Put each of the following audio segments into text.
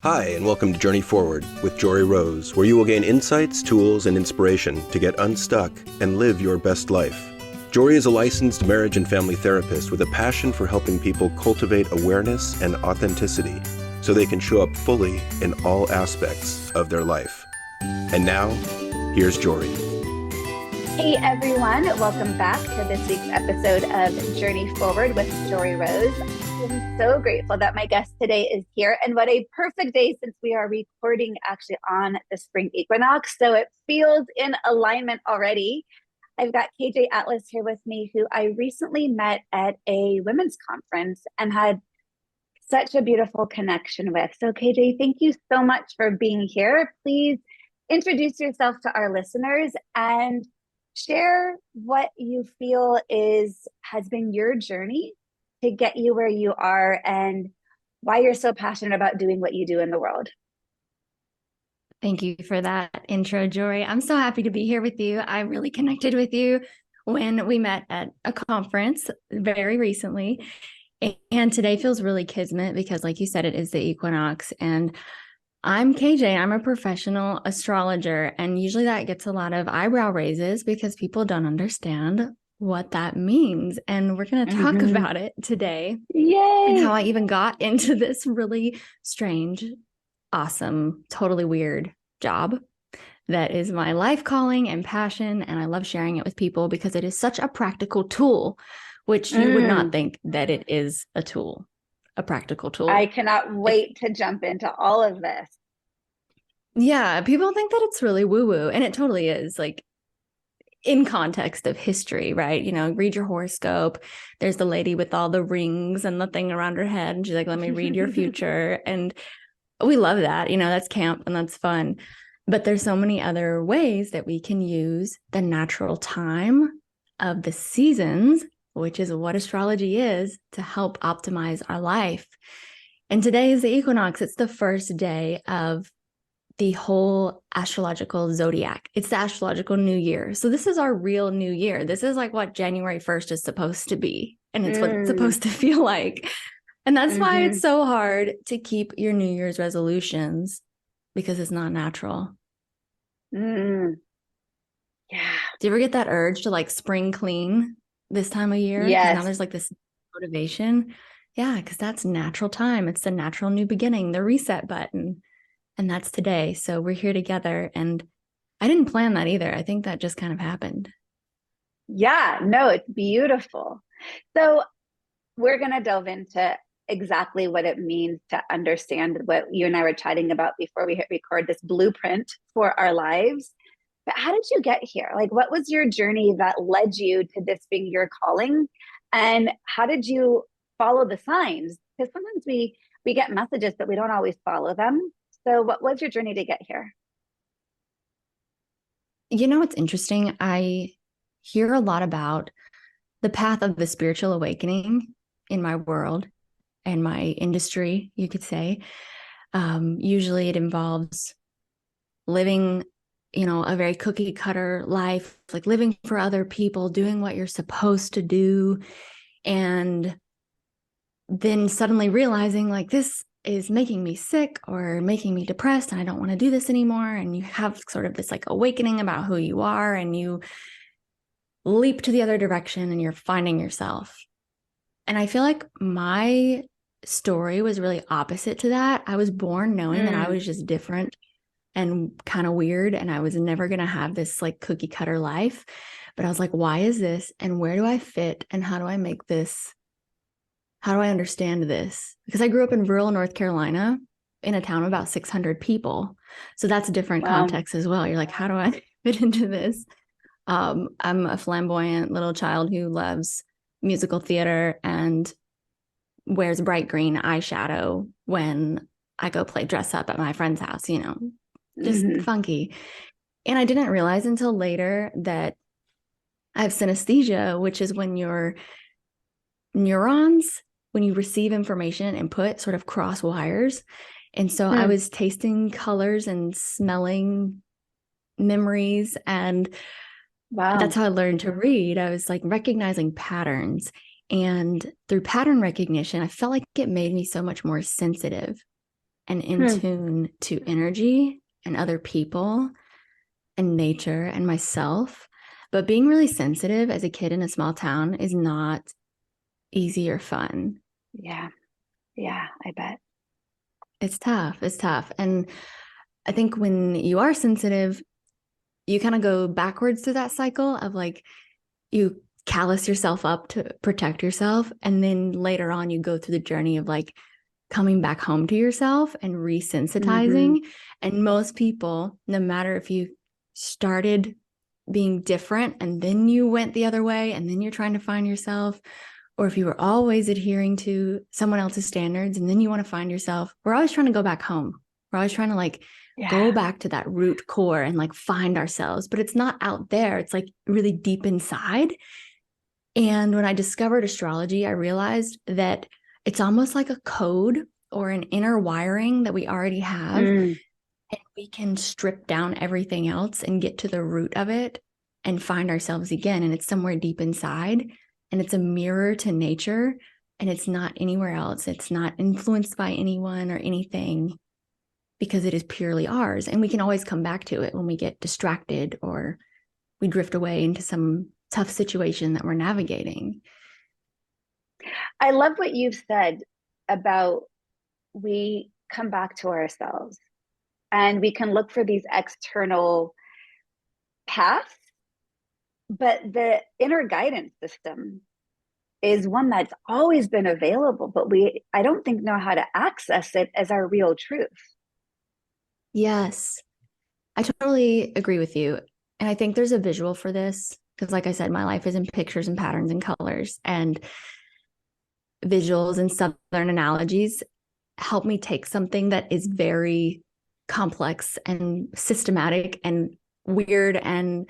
Hi, and welcome to Journey Forward with Jory Rose, where you will gain insights, tools, and inspiration to get unstuck and live your best life. Jory is a licensed marriage and family therapist with a passion for helping people cultivate awareness and authenticity so they can show up fully in all aspects of their life. And now, here's Jory. Hey everyone, welcome back to this week's episode of Journey Forward with Jory Rose. I'm so grateful that my guest today is here, and what a perfect day since we are recording actually on the Spring Equinox, so it feels in alignment already. I've got KJ Atlas here with me, who I recently met at a women's conference and had such a beautiful connection with. So KJ, thank you so much for being here. Please introduce yourself to our listeners and share what you feel has been your journey to get you where you are and why you're so passionate about doing what you do in the world. Thank you for that intro, Jory. I'm so happy to be here with you. I really connected with you when we met at a conference very recently. And today feels really kismet because, like you said, it is the equinox. And I'm KJ. I'm a professional astrologer. And usually that gets a lot of eyebrow raises because people don't understand what that means. And we're going to talk about it today. Yay! And how I even got into this really strange, awesome, totally weird job that is my life calling and passion. And I love sharing it with people because it is such a practical tool, which you would not think that it is a tool, a practical tool. I cannot wait to jump into all of this. Yeah, people think that it's really woo-woo, and it totally is. Like, in context of history, right? You know, read your horoscope. There's the lady with all the rings and the thing around her head. And she's like, let me read your future. And we love that. You know, that's camp and that's fun. But there's so many other ways that we can use the natural time of the seasons, which is what astrology is, to help optimize our life. And today is the equinox. It's the first day of the whole astrological zodiac. It's the astrological new year. So this is our real new year. This is like what January 1st is supposed to be. And it's what it's supposed to feel like. And that's why it's so hard to keep your New Year's resolutions, because it's not natural. Yeah. Do you ever get that urge to like spring clean this time of year? Yes. Now there's like this motivation. Yeah, because that's natural time. It's the natural new beginning, the reset button. And that's today. So we're here together. And I didn't plan that either. I think that just kind of happened. Yeah, no, it's beautiful. So we're going to delve into exactly what it means to understand what you and I were chatting about before we hit record, this blueprint for our lives. But how did you get here? Like, what was your journey that led you to this being your calling? And how did you follow the signs? Because sometimes we get messages, but we don't always follow them. So what was your journey to get here? You know, what's interesting? I hear a lot about the path of the spiritual awakening in my world and my industry, you could say. Usually it involves living, you know, a very cookie cutter life, like living for other people, doing what you're supposed to do. And then suddenly realizing like this is making me sick or making me depressed and I don't want to do this anymore. And you have sort of this like awakening about who you are and you leap to the other direction and you're finding yourself. And I feel like my story was really opposite to that. I was born knowing that I was just different and kind of weird and I was never going to have this like cookie cutter life. But I was like, why is this? And where do I fit? And how do I make this? How do I understand this? Because I grew up in rural North Carolina in a town of about 600 people. So that's a different context as well. You're like, how do I fit into this? I'm a flamboyant little child who loves musical theater and wears bright green eyeshadow when I go play dress up at my friend's house, you know, just funky. And I didn't realize until later that I have synesthesia, which is when your neurons, when you receive information and input, sort of cross wires. And so I was tasting colors and smelling memories. And that's how I learned to read. I was like recognizing patterns. And through pattern recognition, I felt like it made me so much more sensitive. and in tune to energy and other people and nature and myself. But being really sensitive as a kid in a small town is not easy or fun. Yeah. Yeah, I bet. It's tough. It's tough. And I think when you are sensitive, you kind of go backwards through that cycle of like, you callous yourself up to protect yourself. And then later on, you go through the journey of like coming back home to yourself and resensitizing. And most people, no matter if you started being different and then you went the other way and then you're trying to find yourself, or if you were always adhering to someone else's standards and then you want to find yourself, we're always trying to go back home. We're always trying to like go back to that root core and like find ourselves, but it's not out there. It's like really deep inside. And when I discovered astrology, I realized that it's almost like a code or an inner wiring that we already have. And we can strip down everything else and get to the root of it and find ourselves again. And it's somewhere deep inside. And it's a mirror to nature. And it's not anywhere else. It's not influenced by anyone or anything, because it is purely ours. And we can always come back to it when we get distracted or we drift away into some tough situation that we're navigating. I love what you've said about we come back to ourselves and we can look for these external paths, but the inner guidance system is one that's always been available, but I don't think know how to access it as our real truth. Yes, I totally agree with you. And I think there's a visual for this because, like I said, my life is in pictures and patterns and colors, and visuals and Southern analogies help me take something that is very complex and systematic and weird and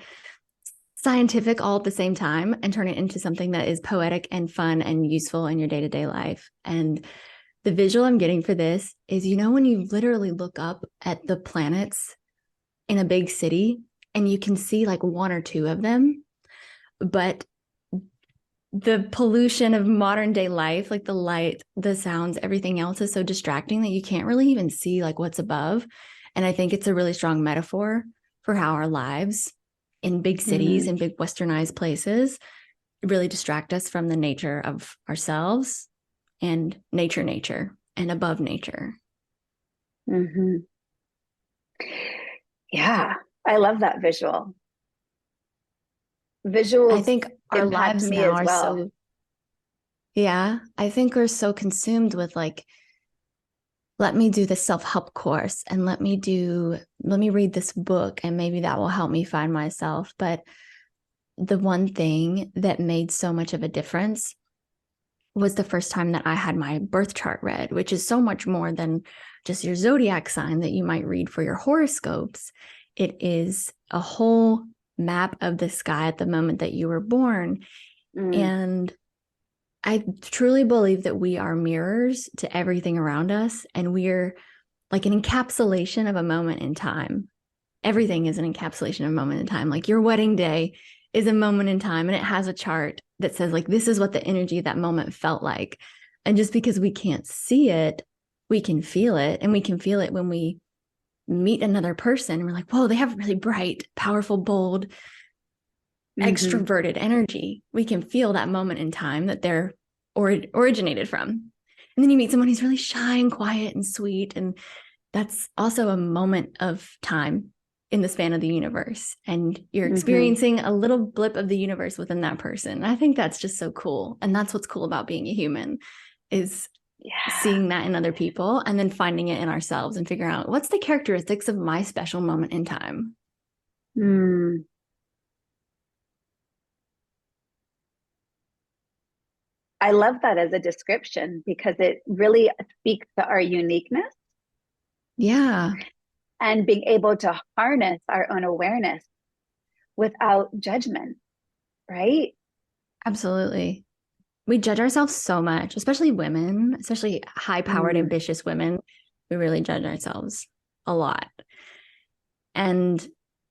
scientific all at the same time and turn it into something that is poetic and fun and useful in your day-to-day life. And the visual I'm getting for this is, you know, when you literally look up at the planets in a big city and you can see like one or two of them, but the pollution of modern day life, like the light, the sounds, everything else is so distracting that you can't really even see like what's above. And I think it's a really strong metaphor for how our lives in big cities and big westernized places really distract us from the nature of ourselves and nature and above nature. Yeah, I love that visual. Visuals, I think our lives now are so, I think we're so consumed with like, let me do this self-help course and let me read this book and maybe that will help me find myself. But the one thing that made so much of a difference was the first time that I had my birth chart read, which is so much more than just your zodiac sign that you might read for your horoscopes. It is a whole map of the sky at the moment that you were born. And I truly believe that we are mirrors to everything around us, and we're like an encapsulation of a moment in time. Everything is an encapsulation of a moment in time. Like your wedding day is a moment in time, and it has a chart that says like, this is what the energy of that moment felt like. And just because we can't see it, we can feel it. And we can feel it when we meet another person. We're like, whoa, they have really bright, powerful, bold, extroverted energy. We can feel that moment in time that they're originated from. And then you meet someone who's really shy and quiet and sweet. And that's also a moment of time in the span of the universe. And you're experiencing a little blip of the universe within that person. I think that's just so cool. And that's what's cool about being a human, is seeing that in other people and then finding it in ourselves and figuring out what's the characteristics of my special moment in time. I love that as a description because it really speaks to our uniqueness. Yeah. And being able to harness our own awareness without judgment, right? Absolutely. We judge ourselves so much, especially women, especially high-powered, ambitious women. We really judge ourselves a lot. And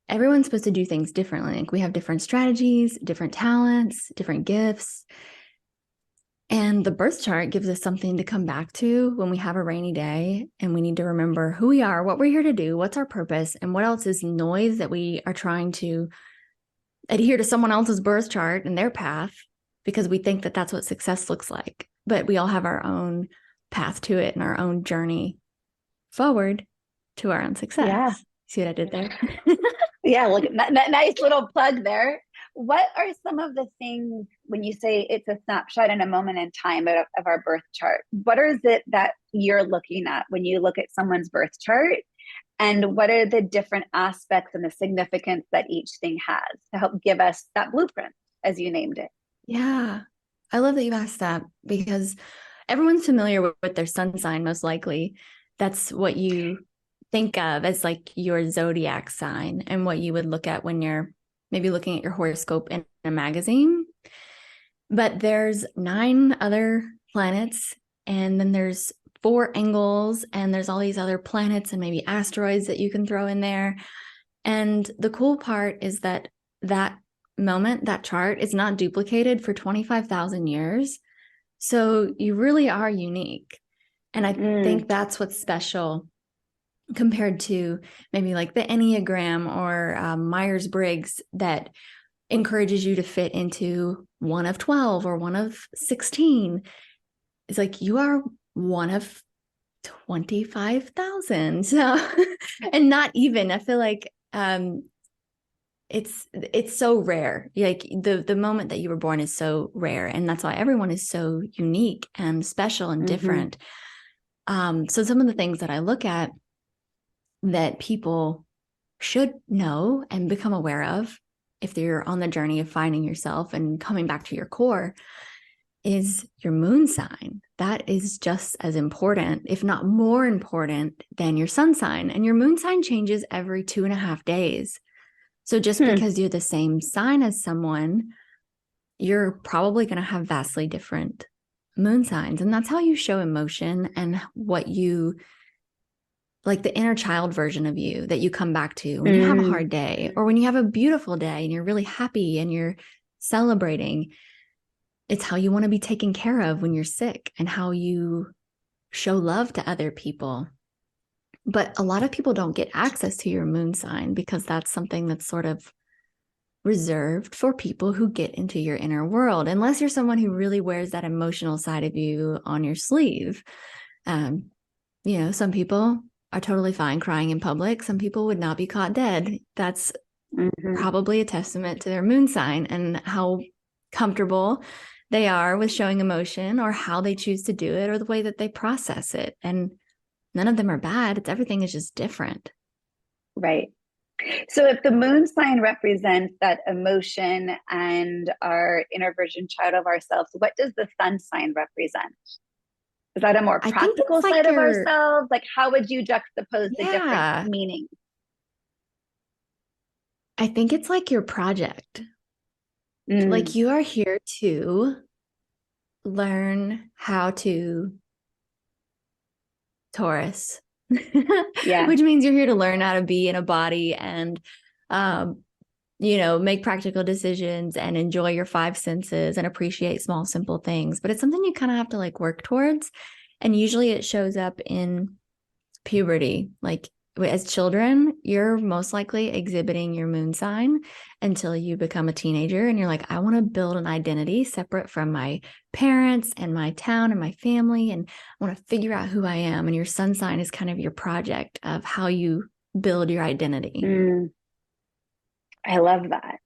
everyone's supposed to do things differently. Like we have different strategies, different talents, different gifts. And the birth chart gives us something to come back to when we have a rainy day and we need to remember who we are, what we're here to do, what's our purpose, and what else is noise that we are trying to adhere to someone else's birth chart and their path because we think that that's what success looks like. But we all have our own path to it and our own journey forward to our own success. Yeah. See what I did there? Yeah, look, nice little plug there. What are some of the things when you say it's a snapshot in a moment in time of our birth chart? What is it that you're looking at when you look at someone's birth chart? And what are the different aspects and the significance that each thing has to help give us that blueprint, as you named it? Yeah, I love that you asked that because everyone's familiar with their sun sign, most likely. That's what you think of as like your zodiac sign and what you would look at when you're maybe looking at your horoscope in a magazine. But there's 9 other planets, and then there's 4 angles, and there's all these other planets and maybe asteroids that you can throw in there. And the cool part is that moment, that chart is not duplicated for 25,000 years. So you really are unique. And I think that's what's special compared to maybe like the Enneagram or Myers-Briggs that encourages you to fit into one of 12 or one of 16. It's like you are one of 25,000. So, and not even, I feel like it's so rare. Like the moment that you were born is so rare. And that's why everyone is so unique and special and different. So some of the things that I look at that people should know and become aware of if they're on the journey of finding yourself and coming back to your core is your moon sign. That is just as important, if not more important, than your sun sign. And your moon sign changes every 2.5 days. So just because you're the same sign as someone, you're probably going to have vastly different moon signs. And that's how you show emotion and what you like, the inner child version of you that you come back to when you have a hard day or when you have a beautiful day and you're really happy and you're celebrating. It's how you want to be taken care of when you're sick and how you show love to other people. But a lot of people don't get access to your moon sign because that's something that's sort of reserved for people who get into your inner world, unless you're someone who really wears that emotional side of you on your sleeve. Some people are totally fine crying in public. Some people would not be caught dead. That's probably a testament to their moon sign and how comfortable they are with showing emotion or how they choose to do it or the way that they process it. And none of them are bad. Everything is just different. Right. So if the moon sign represents that emotion and our inner version child of ourselves, what does the sun sign represent? Is that a more practical side of ourselves? Like, how would you juxtapose the different meanings? I think it's like your project. Like you are here to learn how to Taurus, which means you're here to learn how to be in a body and, make practical decisions and enjoy your 5 senses and appreciate small, simple things. But it's something you kind of have to like work towards. And usually it shows up in puberty. Like as children, you're most likely exhibiting your moon sign until you become a teenager. And you're like, I want to build an identity separate from my parents and my town and my family. And I want to figure out who I am. And your sun sign is kind of your project of how you build your identity. I love that.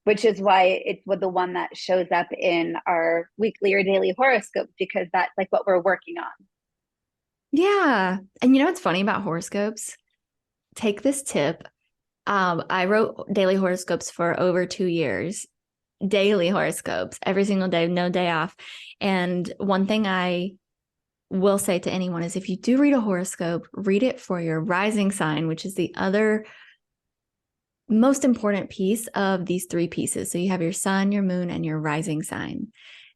Which is why it's the one that shows up in our weekly or daily horoscope, because that's like what we're working on. Yeah. And you know what's funny about horoscopes? Take this tip. I wrote daily horoscopes for over 2 years. Daily horoscopes, every single day, no day off. And one thing I will say to anyone is if you do read a horoscope, read it for your rising sign, which is the other most important piece of these 3 pieces. So you have your sun, your moon, and your rising sign.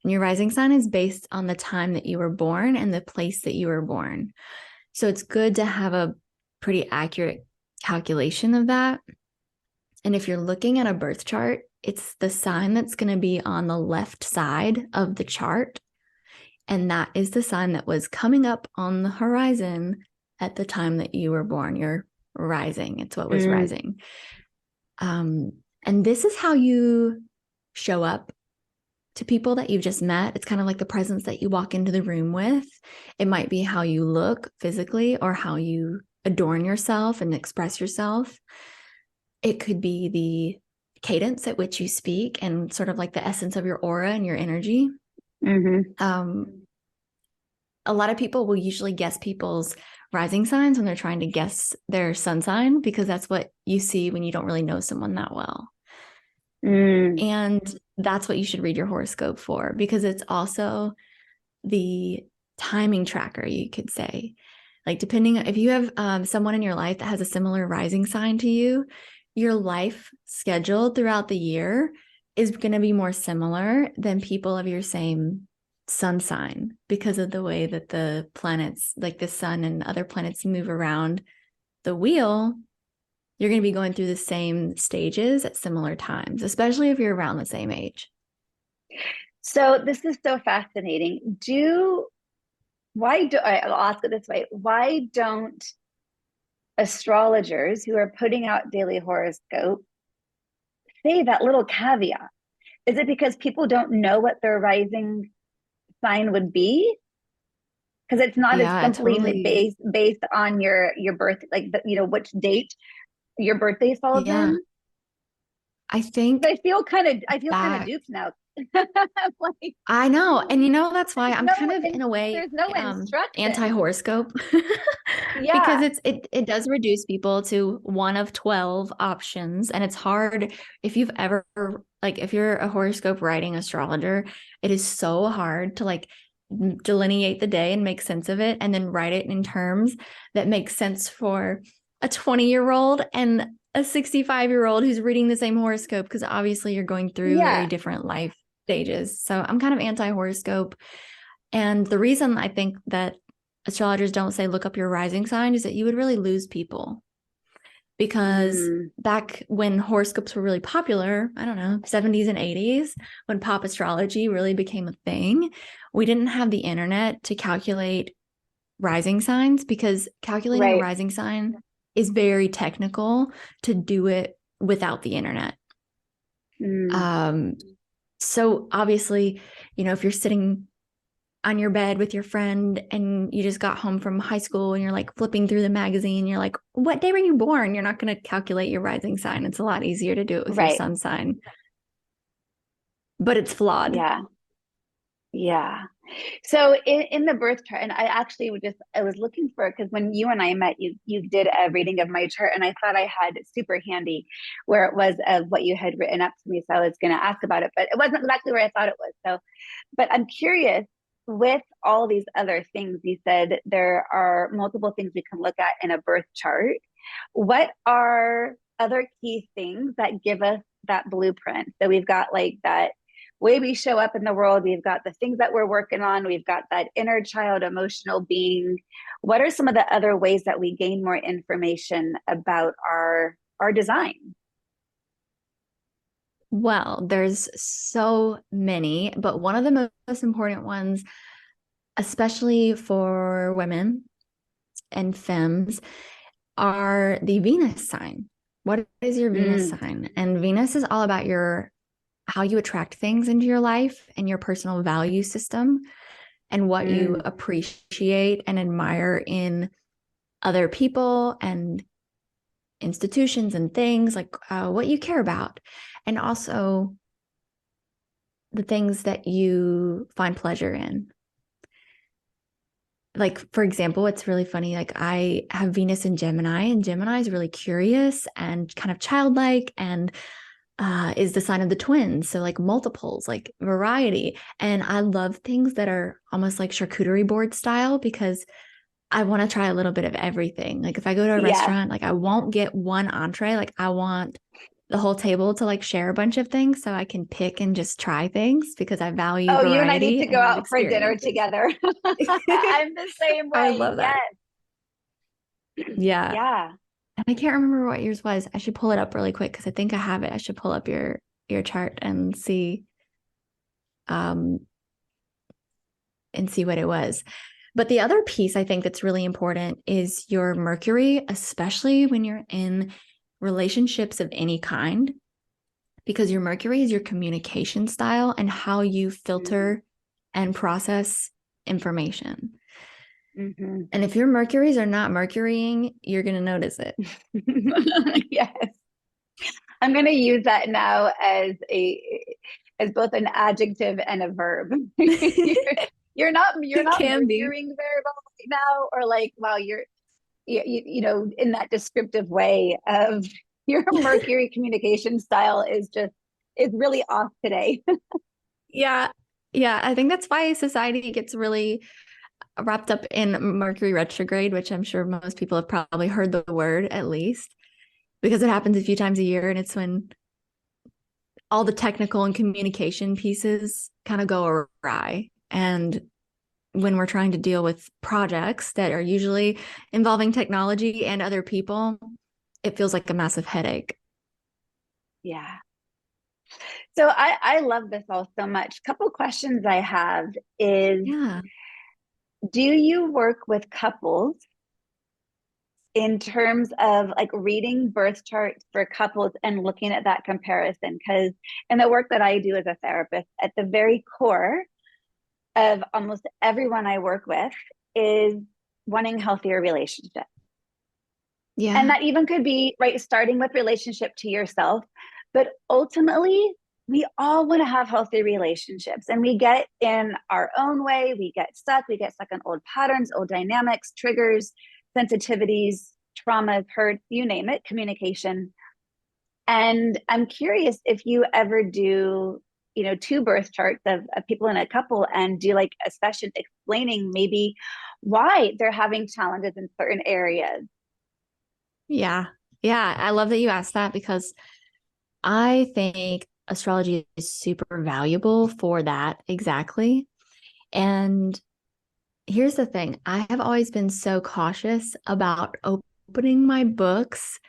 And your rising sign is based on the time that you were born and the place that you were born. So it's good to have a pretty accurate calculation of that. And if you're looking at a birth chart it's the sign that's going to be on the left side of the chart. And that is the sign that was coming up on the horizon at the time that you were born. You're rising. It's what was rising. And this is how you show up to people that you've just met. It's kind of like the presence that you walk into the room with. It might be how you look physically or how you adorn yourself and express yourself. It could be the cadence at which you speak and sort of like the essence of your aura and your energy. A lot of people will usually guess people's rising signs when they're trying to guess their sun sign, because that's what you see when you don't really know someone that well. And that's what you should read your horoscope for, because it's also the timing tracker, you could say. Like, depending if you have someone in your life that has a similar rising sign to you, your life schedule throughout the year is going to be more similar than people of your same sun sign, because of the way that the planets, like the sun and other planets, move around the wheel. You're going to be going through the same stages at similar times, especially if you're around the same age. So this is so fascinating. I'll ask it this way. Why don't astrologers who are putting out daily horoscope say that little caveat? Is it because people don't know what their rising sign would be? Because it's not as simply totally based on your birth, like which date your birthday falls in. I think I feel kind of duped now. Like, I know, and that's why I'm kind of in a way there's no instruction. Anti-horoscope. Because it does reduce people to one of 12 options, and it's hard if you're a horoscope writing astrologer. It is so hard to delineate the day and make sense of it, and then write it in terms that make sense for a 20-year-old and a 65-year-old who's reading the same horoscope, because obviously you're going through very different life stages. So I'm kind of anti-horoscope. And the reason I think that astrologers don't say look up your rising sign is that you would really lose people. Because back when horoscopes were really popular, I don't know, 70s and 80s, when pop astrology really became a thing, we didn't have the internet to calculate rising signs, because calculating a rising sign is very technical to do it without the internet. So obviously, if you're sitting on your bed with your friend and you just got home from high school and you're flipping through the magazine, you're like, what day were you born? You're not going to calculate your rising sign. It's a lot easier to do it with your sun sign. But it's flawed. Yeah. So in the birth chart, and I was looking for it because when you and I met, you did a reading of my chart, and I thought I had it super handy where it was of what you had written up to me. So I was going to ask about it, but it wasn't exactly where I thought it was. So, but I'm curious, with all these other things, you said there are multiple things we can look at in a birth chart. What are other key things that give us that blueprint? So we've got that way we show up in the world. We've got the things that we're working on. We've got that inner child emotional being. What are some of the other ways that we gain more information about our design? Well, there's so many, but one of the most important ones, especially for women and femmes, are the Venus sign. What is your Venus sign? And Venus is all about how you attract things into your life and your personal value system, and what you appreciate and admire in other people and institutions and things, what you care about, and also the things that you find pleasure in. For example, it's really funny. I have Venus in Gemini, and Gemini is really curious and kind of childlike, and is the sign of the twins. So multiples, variety. And I love things that are almost like charcuterie board style, because I want to try a little bit of everything. If I go to a restaurant, I won't get one entree. I want the whole table to share a bunch of things so I can pick and just try things, because I value variety. You and I need to go out for dinner together. I'm the same way. I love that. Yeah. And I can't remember what yours was. I should pull it up really quick because I think I have it. I should pull up your your chart and see what it was. But the other piece I think that's really important is your Mercury, especially when you're in relationships of any kind, because your Mercury is your communication style and how you filter and process information. Mm-hmm. And if your Mercuries are not Mercurying, you're going to notice it. Yes. I'm going to use that now as both an adjective and a verb. You're not Mercurying very well right now, or like, wow, you're you know, in that descriptive way of your Mercury communication style is really off today. Yeah. Yeah. I think that's why society gets really wrapped up in Mercury retrograde, which I'm sure most people have probably heard the word at least, because it happens a few times a year. And it's when all the technical and communication pieces kind of go awry. And when we're trying to deal with projects that are usually involving technology and other people, it feels like a massive headache. Yeah. So I love this all so much. Couple questions I have is, do you work with couples in terms of like reading birth charts for couples and looking at that comparison? Because in the work that I do as a therapist, at the very core of almost everyone I work with is wanting healthier relationships. Yeah. And that even could be, right, starting with relationship to yourself. But ultimately, we all want to have healthy relationships, and we get in our own way. We get stuck in old patterns, old dynamics, triggers, sensitivities, traumas, hurt, you name it, communication. And I'm curious if you ever do, you know, two birth charts of people in a couple and do like a session explaining maybe why they're having challenges in certain areas. Yeah. Yeah. I love that you asked that, because I think astrology is super valuable for that. Exactly. And here's the thing. I have always been so cautious about opening my books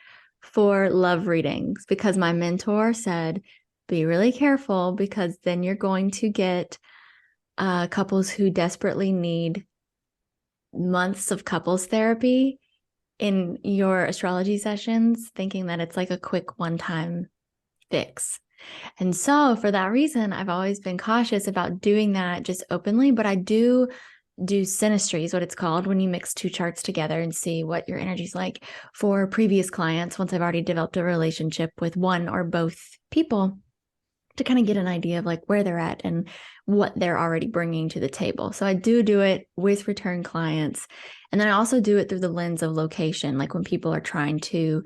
for love readings, because my mentor said, be really careful, because then you're going to get couples who desperately need months of couples therapy in your astrology sessions, thinking that it's like a quick one-time fix. And so for that reason, I've always been cautious about doing that just openly, but I do synastry is what it's called, when you mix two charts together and see what your energy's like for previous clients once I've already developed a relationship with one or both people, to kind of get an idea of like where they're at and what they're already bringing to the table. So I do it with return clients. And then I also do it through the lens of location, like when people are trying to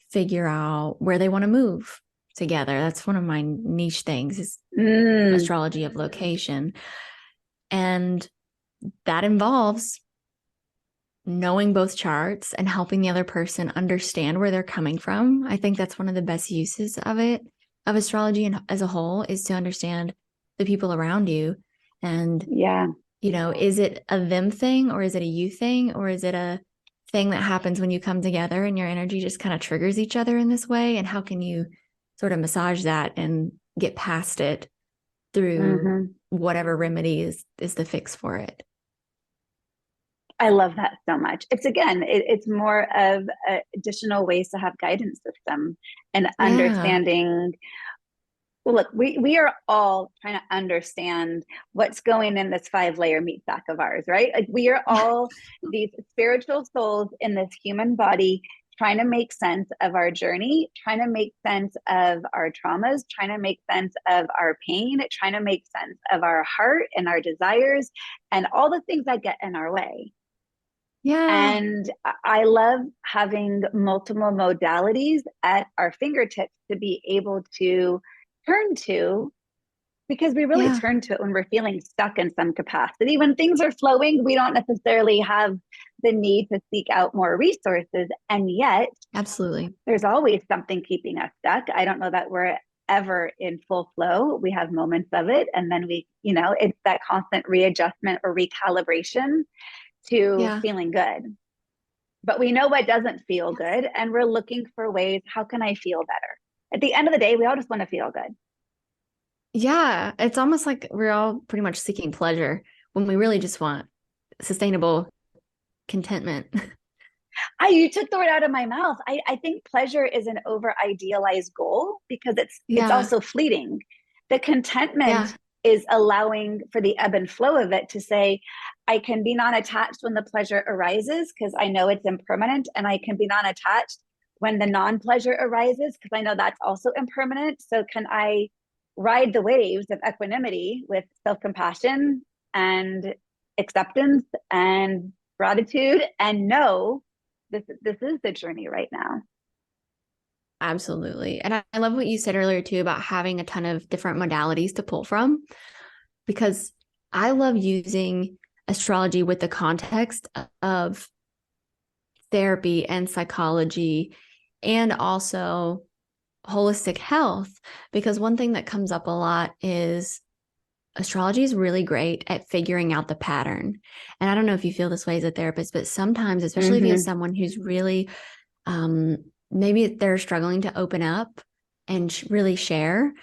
figure out where they want to move together. That's one of my niche things, is astrology of location. And that involves knowing both charts and helping the other person understand where they're coming from. I think that's one of the best uses of it, of astrology and as a whole, is to understand the people around you. And, you know, is it a them thing, or is it a you thing, or is it a thing that happens when you come together and your energy just kind of triggers each other in this way? And how can you sort of massage that and get past it through whatever remedy is the fix for it? I love that so much. It's again, it's more of additional ways to have guidance system and understanding. Well, look, we are all trying to understand what's going in this 5-layer meat sack of ours, right? Like we are all these spiritual souls in this human body, trying to make sense of our journey, trying to make sense of our traumas, trying to make sense of our pain, trying to make sense of our heart and our desires and all the things that get in our way. Yeah. And I love having multiple modalities at our fingertips to be able to turn to, because we really turn to it when we're feeling stuck in some capacity. When things are flowing, we don't necessarily have the need to seek out more resources. And yet, absolutely, there's always something keeping us stuck. I don't know that we're ever in full flow. We have moments of it. And then we, you know, it's that constant readjustment or recalibration to feeling good. But we know what doesn't feel good, and we're looking for ways, how can I feel better? At the end of the day, we all just want to feel good. Yeah, it's almost like we're all pretty much seeking pleasure when we really just want sustainable contentment. You took the word out of my mouth. I think pleasure is an over idealized goal because it's Yeah, also fleeting. The contentment yeah, is allowing for the ebb and flow of it to say, I can be non-attached when the pleasure arises because I know it's impermanent, and I can be non-attached when the non-pleasure arises because I know that's also impermanent. So can I ride the waves of equanimity with self-compassion and acceptance and gratitude and know this is the journey right now. absolutely. And I love what you said earlier too about having a ton of different modalities to pull from, because I love using astrology with the context of therapy and psychology and also holistic health. Because one thing that comes up a lot is astrology is really great at figuring out the pattern. And I don't know if you feel this way as a therapist, but sometimes, especially if you have someone who's really, maybe they're struggling to open up and really share,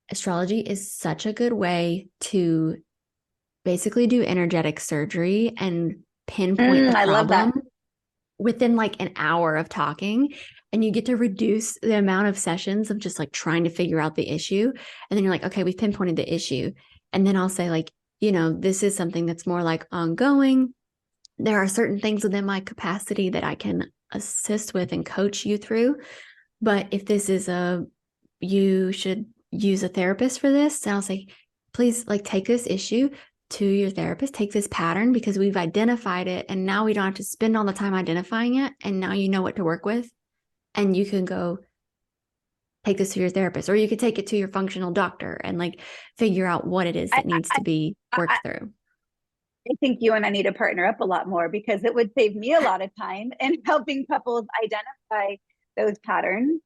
astrology is such a good way to basically do energetic surgery and pinpoint the I love that. problem within like an hour of talking. And you get to reduce the amount of sessions of just like trying to figure out the issue. And then you're like, okay, we've pinpointed the issue. And then I'll say, like, this is something that's more like ongoing. There are certain things within my capacity that I can assist with and coach you through. But if this is you should use a therapist for this, and I'll say, please, like, take this issue to your therapist, take this pattern because we've identified it. And now we don't have to spend all the time identifying it. And now you know what to work with. And you can go take this to your therapist, or you could take it to your functional doctor and like figure out what it is I, that needs to be worked through. I think you and I need to partner up a lot more because it would save me a lot of time in helping couples identify those patterns,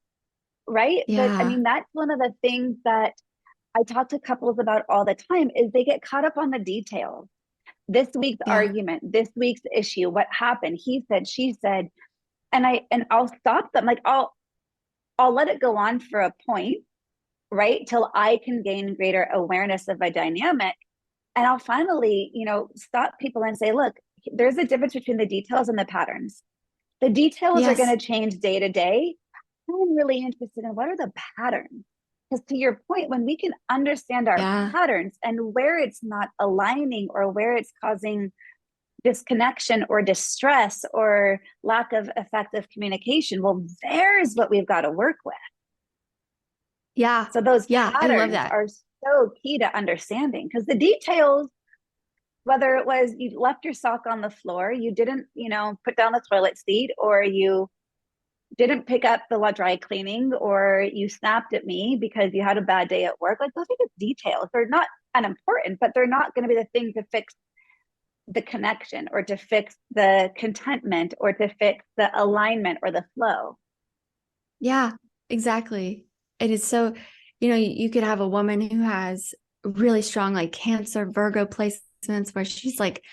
right? But I Yeah. mean, that's one of the things that I talk to couples about all the time is they get caught up on the details. This week's Yeah. argument, this week's issue, what happened, he said, she said, and I'll stop them. Like I'll let it go on for a point, right? Till I can gain greater awareness of a dynamic. And I'll finally, stop people and say, look, there's a difference between the details and the patterns. The details are going Yes. to change day to day. I'm really interested in what are the patterns? Because to your point, when we can understand our Yeah. patterns and where it's not aligning or where it's causing disconnection or distress or lack of effective communication, well, there's what we've got to work with. Yeah. So those Yeah. I love patterns that. are so key to understanding because the details, whether it was you left your sock on the floor, you didn't, put down the toilet seat, or you didn't pick up the dry cleaning, or you snapped at me because you had a bad day at work. Like those are just details. They're not unimportant, but they're not going to be the thing to fix the connection or to fix the contentment or to fix the alignment or the flow. Yeah, exactly. It is so, you could have a woman who has really strong like Cancer, Virgo placements where she's like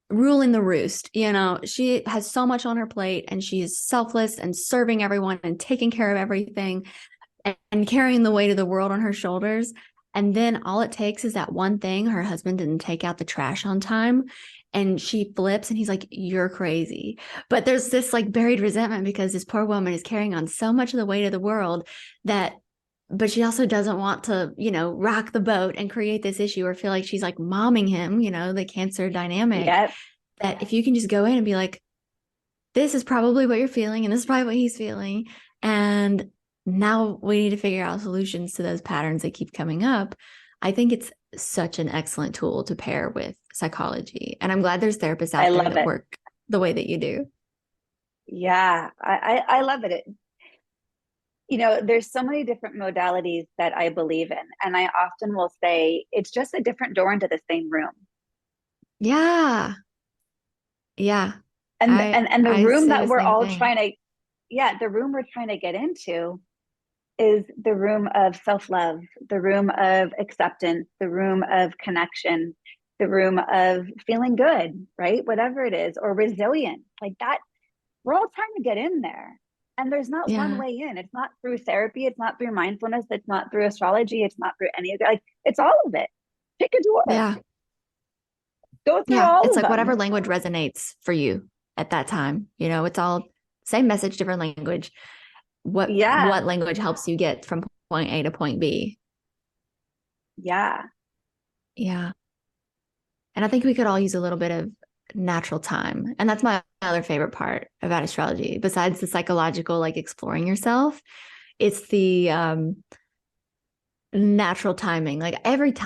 ruling the roost. She has so much on her plate and she is selfless and serving everyone and taking care of everything and carrying the weight of the world on her shoulders. And then all it takes is that one thing. Her husband didn't take out the trash on time. And she flips and he's like, you're crazy. But there's this like buried resentment because this poor woman is carrying on so much of the weight of the world but she also doesn't want to, rock the boat and create this issue or feel like she's like momming him, the Cancer dynamic. Yep. That if you can just go in and be like, this is probably what you're feeling and this is probably what he's feeling. And now we need to figure out solutions to those patterns that keep coming up. I think it's such an excellent tool to pair with psychology. And I'm glad there's therapists I out there love that it. work the way that you do. Yeah, I love it. There's so many different modalities that I believe in. And I often will say it's just a different door into the same room. Yeah. Yeah. And the I room say the that we're same all thing. trying to, yeah, the room we're trying to get into is the room of self-love, the room of acceptance, the room of connection, the room of feeling good, right? Whatever it is, or resilient, like that, we're all trying to get in there. And there's not one Yeah. way in. It's not through therapy. It's not through mindfulness. It's not through astrology. It's not through any of it. Like, it's all of it. Pick a door. Yeah. Go through Yeah. all It's of like them. whatever language resonates for you at that time. You know, it's all same message, different language. What language helps you get from point A to point B? Yeah. Yeah. And I think we could all use a little bit of natural time. And that's my other favorite part about astrology, besides the psychological, like exploring yourself. It's the natural timing. Like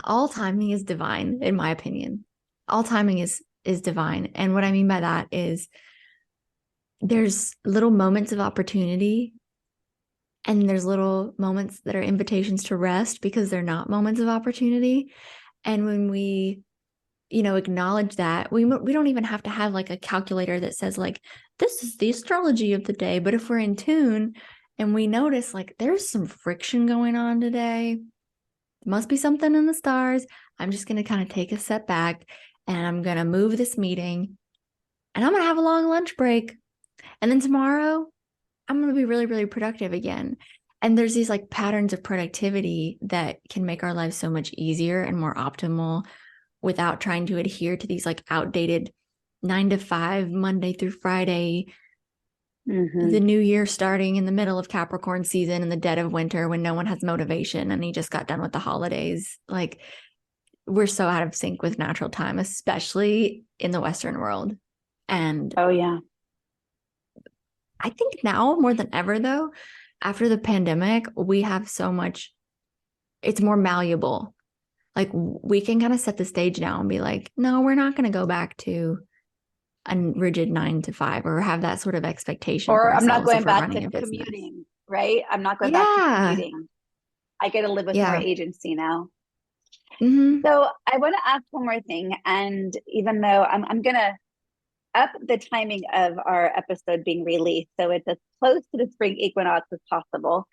all timing is divine, in my opinion. All timing is divine. And what I mean by that is there's little moments of opportunity, and there's little moments that are invitations to rest because they're not moments of opportunity. And when we acknowledge that, we don't even have to have like a calculator that says like, this is the astrology of the day. But if we're in tune and we notice like there's some friction going on today, must be something in the stars. I'm just going to kind of take a step back, and I'm going to move this meeting, and I'm going to have a long lunch break. And then tomorrow I'm going to be really, really productive again. And there's these like patterns of productivity that can make our lives so much easier and more optimal without trying to adhere to these like outdated 9 to 5, Monday through Friday, the new year starting in the middle of Capricorn season in the dead of winter when no one has motivation and he just got done with the holidays. Like, we're so out of sync with natural time, especially in the Western world. And oh yeah, I think now more than ever though, after the pandemic, we have so much, it's more malleable. Like, we can kind of set the stage now and be like, no, we're not going to go back to a rigid 9 to 5 or have that sort of expectation. Or for I'm not ourselves going if we're back running to a business. commuting, right? I'm not going back to commuting. I get to live with more agency now. Mm-hmm. So I want to ask one more thing. And even though I'm going to up the timing of our episode being released, so it's as close to the spring equinox as possible,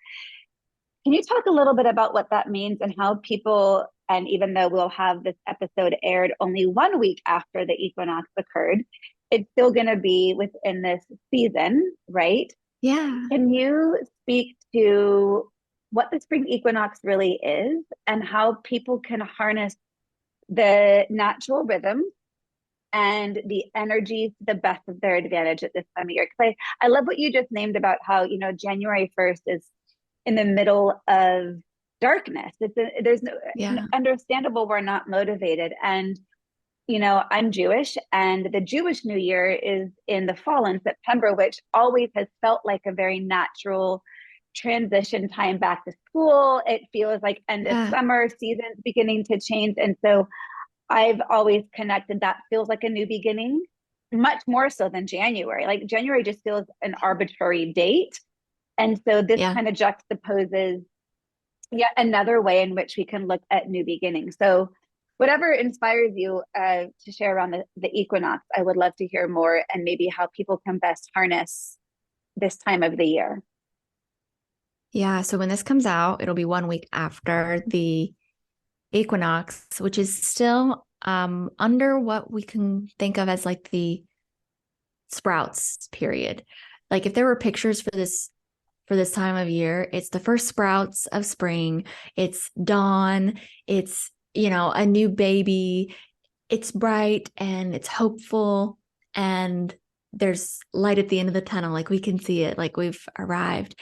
can you talk a little bit about what that means and how people, and even though we'll have this episode aired only 1 week after the equinox occurred, it's still going to be within this season, right? Yeah. Can you speak to what the spring equinox really is and how people can harness the natural rhythm and the energy to the best of their advantage at this time of year? Because I love what you just named about how, January 1st is in the middle of darkness. There's no understandable we're not motivated. And I'm Jewish, and the Jewish New Year is in the fall in September, which always has felt like a very natural transition time back to school. It feels like end of summer, seasons beginning to change. And so I've always connected that feels like a new beginning, much more so than January. Like, January just feels an arbitrary date. And so this kind of juxtaposes yet another way in which we can look at new beginnings. So whatever inspires you to share around the equinox, I would love to hear more, and maybe how people can best harness this time of the year. Yeah. So when this comes out, it'll be 1 week after the equinox, which is still under what we can think of as like the sprouts period. Like, if there were pictures for this time of year, it's the first sprouts of spring. It's dawn. It's, a new baby. It's bright and it's hopeful, and there's light at the end of the tunnel. Like, we can see it, like we've arrived.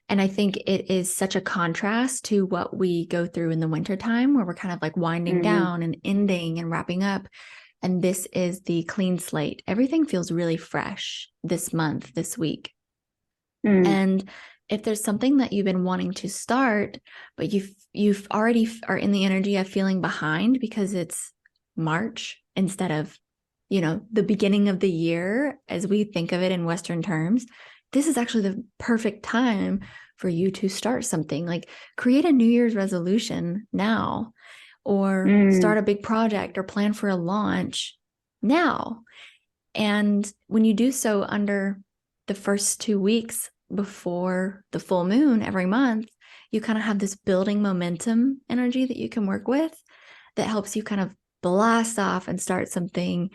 And I think it is such a contrast to what we go through in the wintertime, where we're kind of like winding down and ending and wrapping up. And this is the clean slate. Everything feels really fresh this month, this week. And if there's something that you've been wanting to start, but you've already are in the energy of feeling behind because it's March instead of, the beginning of the year, as we think of it in Western terms, this is actually the perfect time for you to start something. Like, create a New Year's resolution now, or start a big project or plan for a launch now. And when you do so under the first 2 weeks before the full moon every month, you kind of have this building momentum energy that you can work with that helps you kind of blast off and start something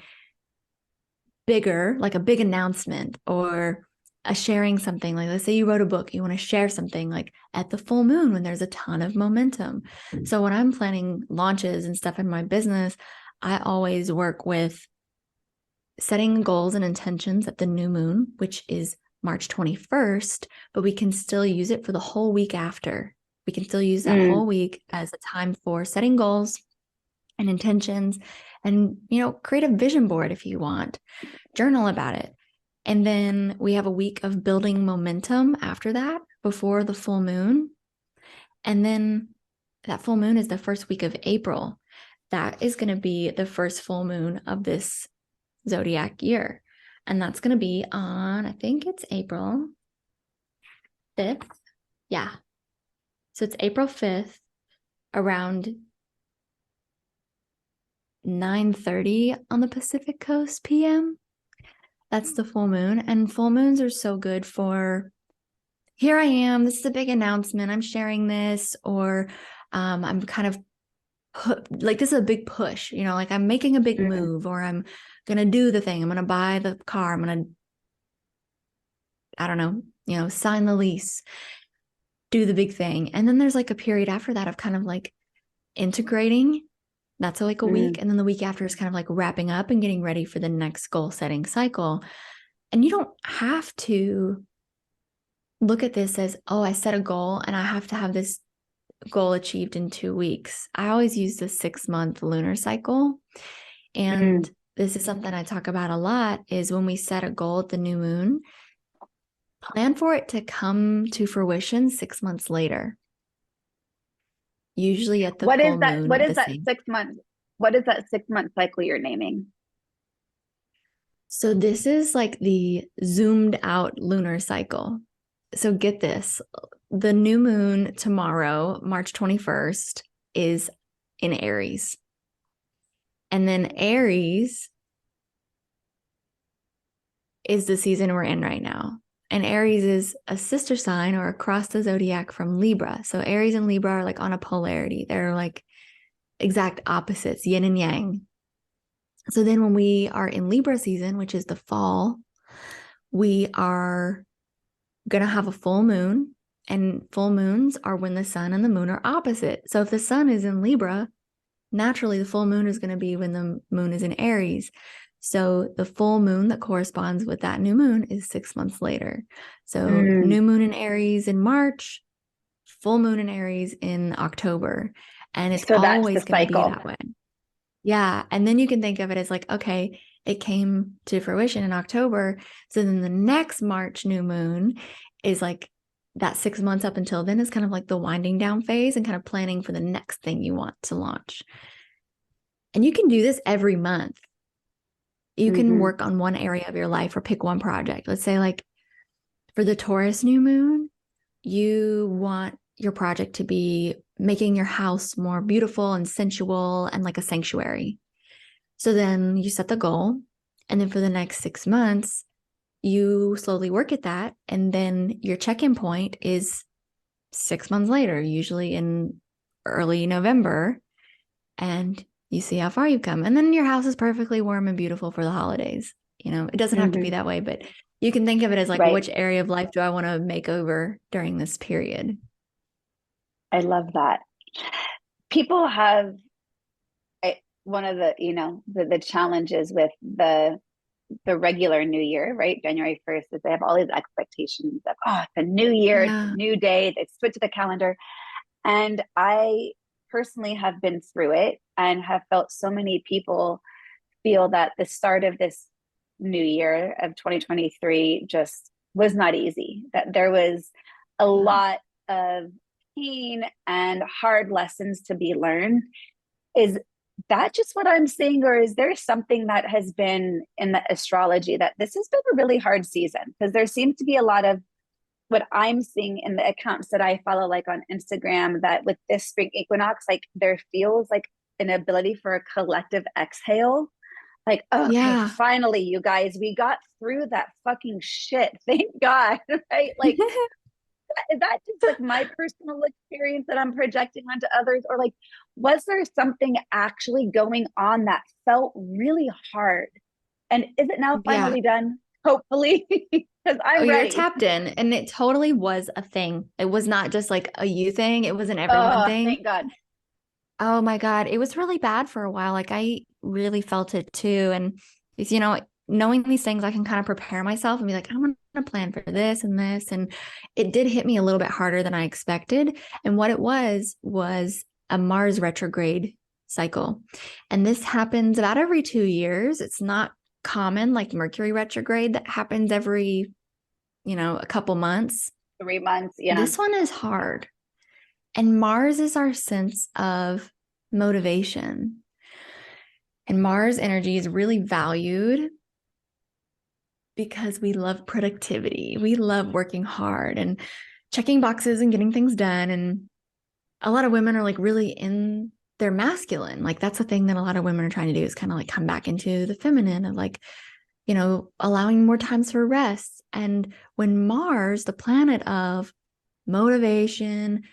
bigger, like a big announcement or sharing something. Like, let's say you wrote a book, you want to share something like at the full moon when there's a ton of momentum. So when I'm planning launches and stuff in my business, I always work with setting goals and intentions at the new moon, which is March 21st, but we can still use it for the whole week after. We can still use that whole week as a time for setting goals and intentions, and, create a vision board if you want, journal about it. And then we have a week of building momentum after that, before the full moon. And then that full moon is the first week of April. That is going to be the first full moon of this zodiac year. And that's going to be on, I think it's April 5th. Yeah. So it's April 5th around 9:30 on the Pacific Coast PM. That's the full moon. And full moons are so good for, here I am, this is a big announcement, I'm sharing this, or I'm kind of like, this is a big push, like I'm making a big move, or I'm going to do the thing. I'm going to buy the car. I'm going to, I don't know, sign the lease, do the big thing. And then there's like a period after that of kind of like integrating. That's like a week. And then the week after is kind of like wrapping up and getting ready for the next goal setting cycle. And you don't have to look at this as, oh, I set a goal and I have to have this goal achieved in 2 weeks. I always use the 6-month lunar cycle. And this is something I talk about a lot, is when we set a goal at the new moon, plan for it to come to fruition 6 months later. Usually at the full moon. What is that 6 months? What is that 6-month cycle you're naming? So this is like the zoomed out lunar cycle. So get this, the new moon tomorrow, March 21st, is in Aries. And then Aries is the season we're in right now. And Aries is a sister sign or across the zodiac from Libra. So Aries and Libra are like on a polarity. They're like exact opposites, yin and yang. So then when we are in Libra season, which is the fall, we are going to have a full moon, and full moons are when the sun and the moon are opposite. So if the sun is in Libra, naturally the full moon is going to be when the moon is in Aries. So the full moon that corresponds with that new moon is 6 months later. So new moon in Aries in March, full moon in Aries in October. And it's always going to be that way. Yeah. And then you can think of it as like, okay, it came to fruition in October. So then the next March new moon is like that 6 months up until then is kind of like the winding down phase and kind of planning for the next thing you want to launch. And you can do this every month. You can work on one area of your life or pick one project. Let's say like for the Taurus new moon, you want your project to be making your house more beautiful and sensual and like a sanctuary. So then you set the goal, and then for the next 6 months, you slowly work at that. And then your check-in point is 6 months later, usually in early November. And you see how far you've come. And then your house is perfectly warm and beautiful for the holidays. It doesn't have to be that way, but you can think of it as like, which area of life do I want to make over during this period? I love that. People have one of the, the challenges with the regular new year, right? January 1st, is they have all these expectations of, it's a new year, it's a new day, they switch to the calendar. And I personally have been through it and have felt so many people feel that the start of this new year of 2023 just was not easy, that there was a lot of pain and hard lessons to be learned. Is that just what I'm seeing, or is there something that has been in the astrology that this has been a really hard season? Because there seems to be a lot of what I'm seeing in the accounts that I follow, like on Instagram, that with this spring equinox, like there feels like an ability for a collective exhale. Like, okay, finally, you guys, we got through that fucking shit. Thank God, right? Like, is that just like my personal experience that I'm projecting onto others? Or like, was there something actually going on that felt really hard? And is it now finally done? Hopefully. Because I'm you're ready. tapped in. And it totally was a thing. It was not just like a you thing. It was an everyone Oh, thing. thank God. Oh my God. It was really bad for a while. Like I really felt it too. And it's, you know, knowing these things, I can kind of prepare myself and be like, I'm going to plan for this and this. And it did hit me a little bit harder than I expected. And what it was a Mars retrograde cycle. And this happens about every 2 years. It's not common like Mercury retrograde that happens every, you know, a couple months. 3 months. Yeah. This one is hard. And Mars is our sense of motivation. And Mars energy is really valued because we love productivity. We love working hard and checking boxes and getting things done. And a lot of women are like really in their masculine. Like that's the thing that a lot of women are trying to do is kind of like come back into the feminine of like, you know, allowing more times for rest. And when Mars, the planet of motivation,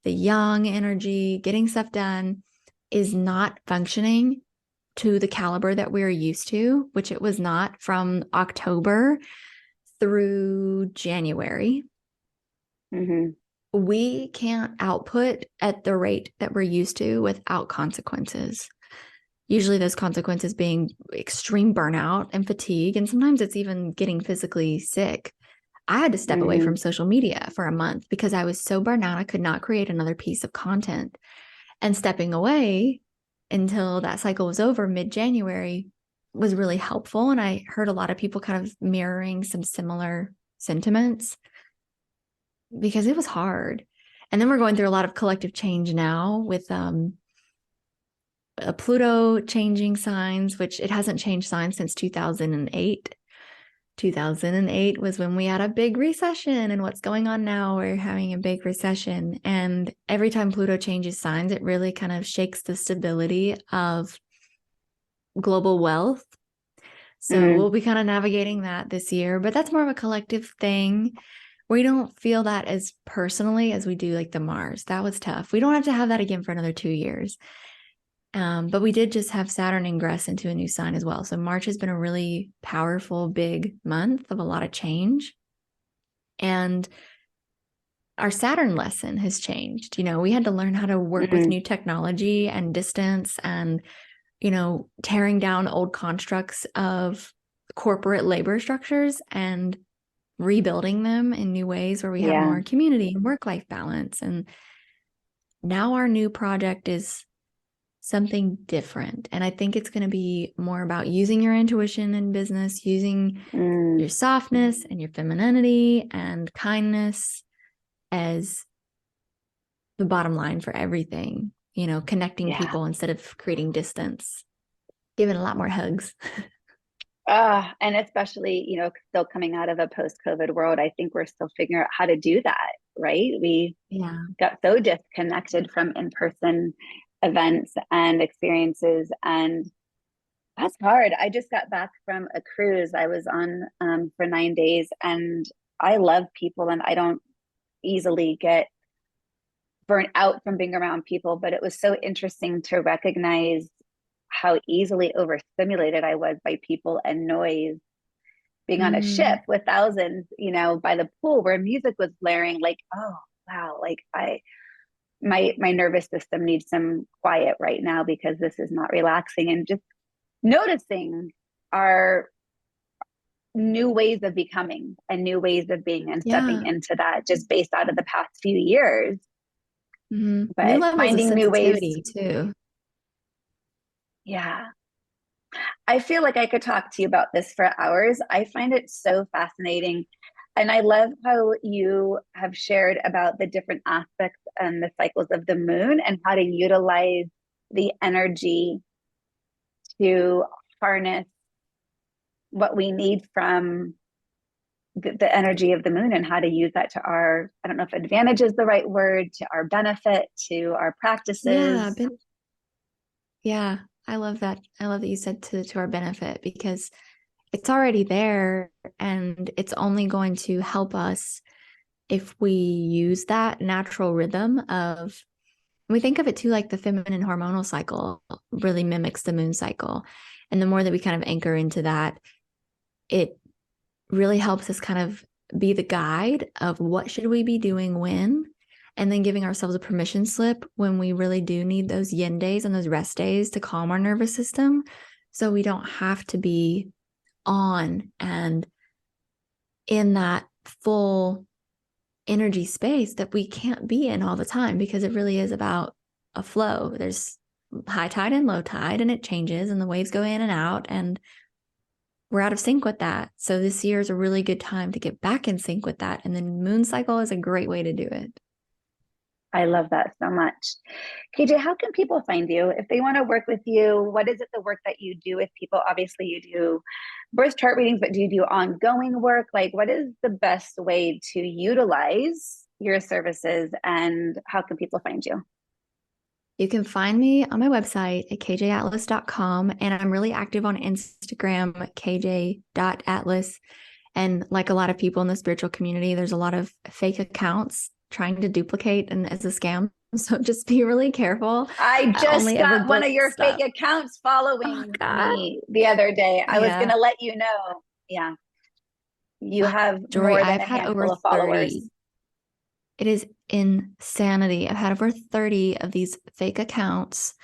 the yang energy, getting stuff done, is not functioning to the caliber that we're used to, which it was not from October through January. Mm-hmm. We can't output at the rate that we're used to without consequences. Usually those consequences being extreme burnout and fatigue. And sometimes it's even getting physically sick. I had to step away from social media for a month because I was so burnt out. I could not create another piece of content. And stepping away until that cycle was over mid-January was really helpful. And I heard a lot of people kind of mirroring some similar sentiments because it was hard. And then we're going through a lot of collective change now with a Pluto changing signs, which it hasn't changed signs since 2008. 2008 was when we had a big recession, and what's going on now, we're having a big recession. And every time Pluto changes signs, it really kind of shakes the stability of global wealth. So we'll be kind of navigating that this year, but that's more of a collective thing. We don't feel that as personally as we do like the Mars. That was tough. We don't have to have that again for another 2 years. But we did just have Saturn ingress into a new sign as well. So March has been a really powerful, big month of a lot of change. And our Saturn lesson has changed. You know, we had to learn how to work with new technology and distance and, you know, tearing down old constructs of corporate labor structures and rebuilding them in new ways where we have more community and work-life balance. And now our new project is something different. And I think it's going to be more about using your intuition in business, using your softness and your femininity and kindness as the bottom line for everything, you know, connecting people instead of creating distance, giving a lot more hugs. And especially, you know, still coming out of a post-COVID world, I think we're still figuring out how to do that, right? We got so disconnected from in-person events and experiences, and that's hard. I just got back from a cruise I was on for 9 days, and I love people and I don't easily get burnt out from being around people, but it was so interesting to recognize how easily overstimulated I was by people and noise, being on a ship with thousands, you know, by the pool where music was blaring. Like, oh wow, like my nervous system needs some quiet right now because this is not relaxing. And just noticing our new ways of becoming and new ways of being and stepping into that just based out of the past few years. But new levels finding of new ways too. Yeah. I feel like I could talk to you about this for hours. I find it so fascinating. And I love how you have shared about the different aspects and the cycles of the moon and how to utilize the energy to harness what we need from the energy of the moon and how to use that to our, I don't know if advantage is the right word, to our benefit, to our practices. Yeah, I love that. I love that you said to our benefit, because it's already there and it's only going to help us if we use that natural rhythm of, we think of it too, like the feminine hormonal cycle really mimics the moon cycle. And the more that we kind of anchor into that, it really helps us kind of be the guide of what should we be doing when, and then giving ourselves a permission slip when we really do need those yin days and those rest days to calm our nervous system, so we don't have to be on and in that full energy space that we can't be in all the time, because it really is about a flow. There's high tide and low tide, and it changes, and the waves go in and out, and we're out of sync with that. So this year is a really good time to get back in sync with that. And then moon cycle is a great way to do it. I love that so much. KJ, how can people find you if they want to work with you? What is it, the work that you do with people? Obviously, you do birth chart readings, but do you do ongoing work? Like, what is the best way to utilize your services, and how can people find you? You can find me on my website at kjatlas.com, and I'm really active on Instagram, kj.atlas. And like a lot of people in the spiritual community, there's a lot of fake accounts trying to duplicate, and as a scam. So just be really careful. I just got one of your fake accounts following me the other day. I was going to let you know. Yeah. You have Jory, more than I've a had handful over of followers. 30. It is insanity. I've had over 30 of these fake accounts,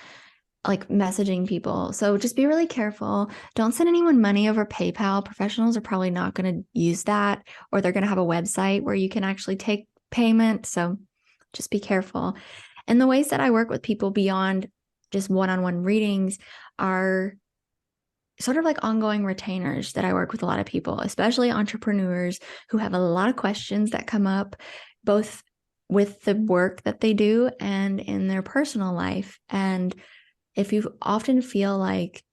like messaging people. So just be really careful. Don't send anyone money over PayPal. Professionals are probably not going to use that, or they're going to have a website where you can actually take payment. So just be careful. And the ways that I work with people beyond just one-on-one readings are sort of like ongoing retainers that I work with a lot of people, especially entrepreneurs who have a lot of questions that come up, both with the work that they do and in their personal life. And if you often feel like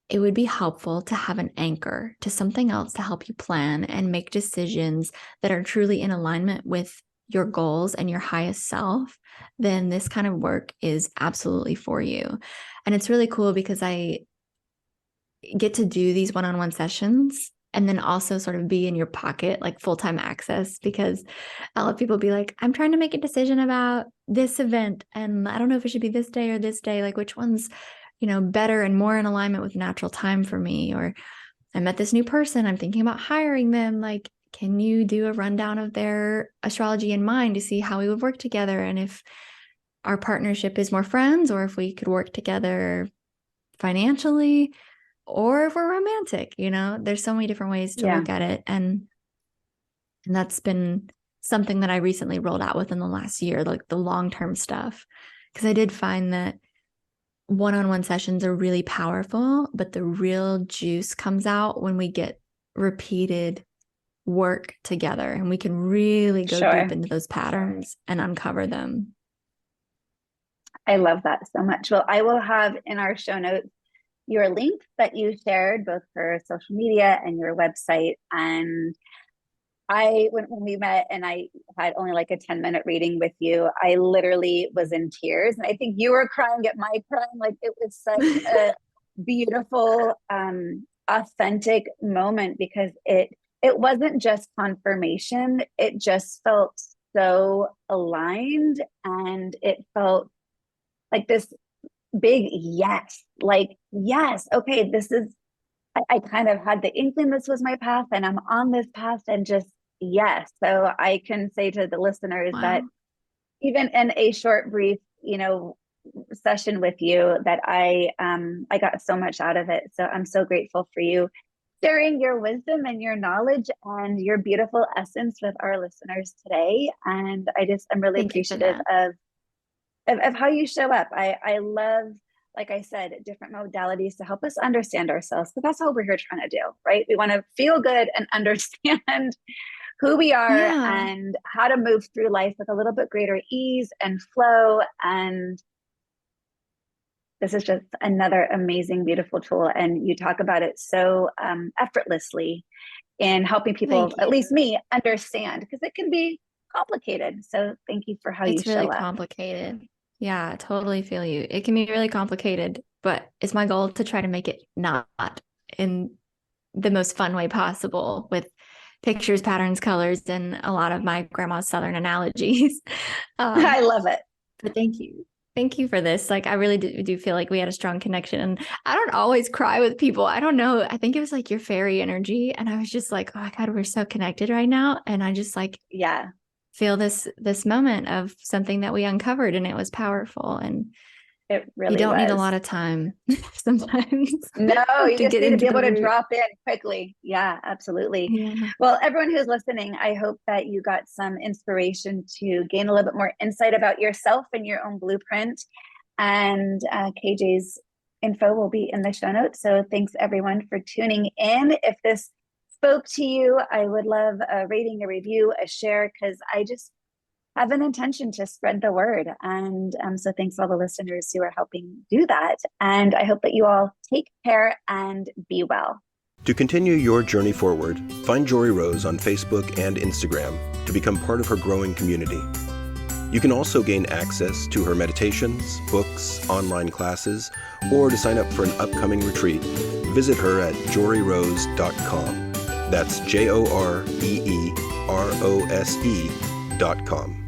it would be helpful to have an anchor to something else to help you plan and make decisions that are truly in alignment with your goals and your highest self, then this kind of work is absolutely for you. And it's really cool because I get to do these one-on-one sessions and then also sort of be in your pocket, like full-time access, because a lot of people be like, I'm trying to make a decision about this event, and I don't know if it should be this day or this day, like which one's, better and more in alignment with natural time for me. Or I met this new person, I'm thinking about hiring them. Like, can you do a rundown of their astrology in mind to see how we would work together? And if our partnership is more friends, or if we could work together financially, or if we're romantic, there's so many different ways to look at it. And that's been something that I recently rolled out within the last year, like the long-term stuff. Because I did find that one-on-one sessions are really powerful, but the real juice comes out when we get repeated work together, and we can really go deep into those patterns and uncover them. I love that so much. Well, I will have in our show notes your link that you shared, both for social media and your website. And when we met and I had only like a 10-minute reading with you, I literally was in tears. And I think you were crying at my crying. Like, it was such a beautiful, authentic moment, because it wasn't just confirmation. It just felt so aligned, and it felt like this big yes, like, yes, okay, this is, I kind of had the inkling this was my path, and I'm on this path, and just yes. So I can say to the listeners that even in a short, brief, session with you, that I got so much out of it. So I'm so grateful for you sharing your wisdom and your knowledge and your beautiful essence with our listeners today. And I'm really appreciative of how you show up. I love, like I said, different modalities to help us understand ourselves, because that's all we're here trying to do, right? We want to feel good and understand who we are and how to move through life with a little bit greater ease and flow. And this is just another amazing, beautiful tool. And you talk about it so effortlessly in helping people, at least me, understand, because it can be complicated. So thank you for how you show up. It's really complicated. Yeah, I totally feel you. It can be really complicated, but it's my goal to try to make it not in the most fun way possible, with pictures, patterns, colors, and a lot of my grandma's Southern analogies. I love it. But thank you. Thank you for this. Like, I really do feel like we had a strong connection. And I don't always cry with people. I don't know. I think it was like your fairy energy. And I was just like, oh my God, we're so connected right now. And I just like, feel this moment of something that we uncovered, and it was powerful. And it really you don't need a lot of time sometimes. No, you just need to be able to drop in quickly. Yeah, absolutely. Yeah. Well, everyone who's listening, I hope that you got some inspiration to gain a little bit more insight about yourself and your own blueprint. And KJ's info will be in the show notes. So thanks everyone for tuning in. If this spoke to you, I would love a rating, a review, a share, because I just have an intention to spread the word. And so thanks all the listeners who are helping do that. And I hope that you all take care and be well. To continue your journey forward, find Jory Rose on Facebook and Instagram to become part of her growing community. You can also gain access to her meditations, books, online classes, or to sign up for an upcoming retreat, visit her at joryrose.com. That's JOREEROSE.com.